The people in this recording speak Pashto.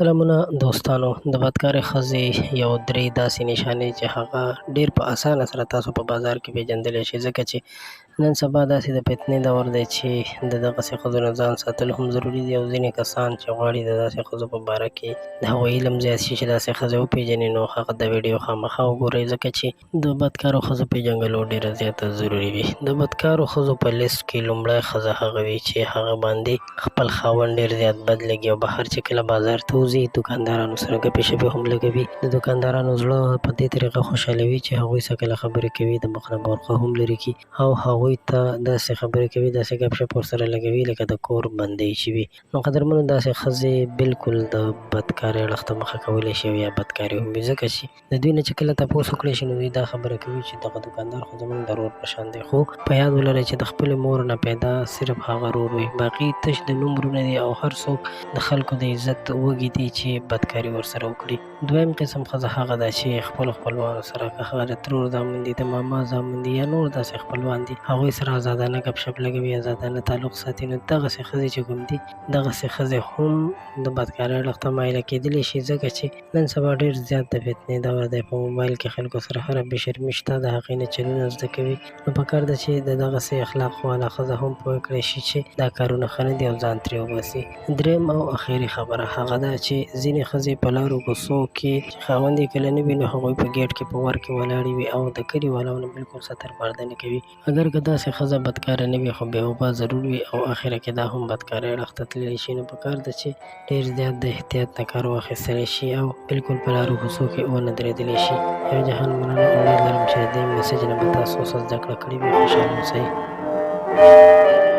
سلامونه دوستانو، د بدکارې ښځې یو درې داسې نښانې چې هغه ډېر په اسانه سره تاسو په بازار کې پیژندلی شئ، ځکه چې نن سبا داسې د فتنې دور دی چې د دغسې ښځو نه ځان ساتل هم ضروري دي، او ځینې کسان چې غواړي د داسې ښځو په باره کې د هغوی علم زیات شي چې داسې ښځې وپېژني، نو هغه د ویډیو خامخا وګورئ، ځکه چې د بدکارو ښځو پېژندلو ډېره زیاته ضروري وي. د بدکارو ښځو په لیست کې لومړی ښځه هغه وي چې هغه باندې خپل خاوند ډېر زیات بد لګي، او بهر چې کله بازار ته وځي دوکاندارانو سره ګپې شپې هم لګوي. د دوکاندارانو زړه په دې طریقه خوشحالوي چې هغوی څه کله خبرې کوي د مخ نه برخه هم لرې کړي، او هغوی ته داسې خبرې کوي، داسې ګپ شپ ورسره لګوي لکه د کور بندۍ چې وي. نو قدرمنو، داسې ښځې بالکل د بدکارۍ اړخ ته مخه کولی شي، او یا بدکارې هم وي، ځکه چې د دوی نه چې کله تپوس وکړی شي نو دوی دا خبره کوي چې دغه دوکاندار خو زموږ د ورور په شان دی، خو په یاد ولرئ چې د خپلې مور نه پیدا صرف هغه ورور وي، باقي تش د نوم ورونه دي، او هر څوک د خلکو د عزت وږي دي چې بدکاري ورسره وکړي. دویم قسم ښځه هغه ده چې خپلو خپلوانو سره، که هغه د ترور زامن دي، د ماما زامن دي، یا نور داسې خپلوان دي، هغوی سره ازادانه ګپ شپ لګوي، ازادانه تعلق ساتي. نو دغسې ښځې چې کوم دي، دغسې ښځې هم د بدکارۍ اړخ ته مایله کېدلی شي، ځکه چې نن سبا ډېر زیات د فتنې دور دی. په موبایل کې خلکو سره هره بې شرمي شته، د هغې نه چلونه زده کوي. نو پکار ده چې د دغسې اخلاقو والا ښځه هم پوه کړی شي چې دا کارونه ښه نه دي، او ځان ترې وباسي. دریم او اخري خبره هغه ده چې ځینې ښځې په لارو کوڅو کې چې خاوند یې کله نه وي، نو هغوی په ګېټ کې په ور کې ولاړې وي، او د کلي والاو نه بالکل ستر پرده نه کوي. اګر که داسې ښځه بدکاره نه وي، خو بېوبا ضرور وي، او اخره کې دا هم بدکارۍ اړخ ته تللی شي، نو پکار ده چې ډېر زیات د احتیاط نه کار واخیستلی شي، او بالکل په لارو کوڅو کې ونه درېدلی شي. یو جهان مننه، امید لرم چې د دې میسج نه به تاسو څه زده کړه کړې وي. خوشحاله اوسئ.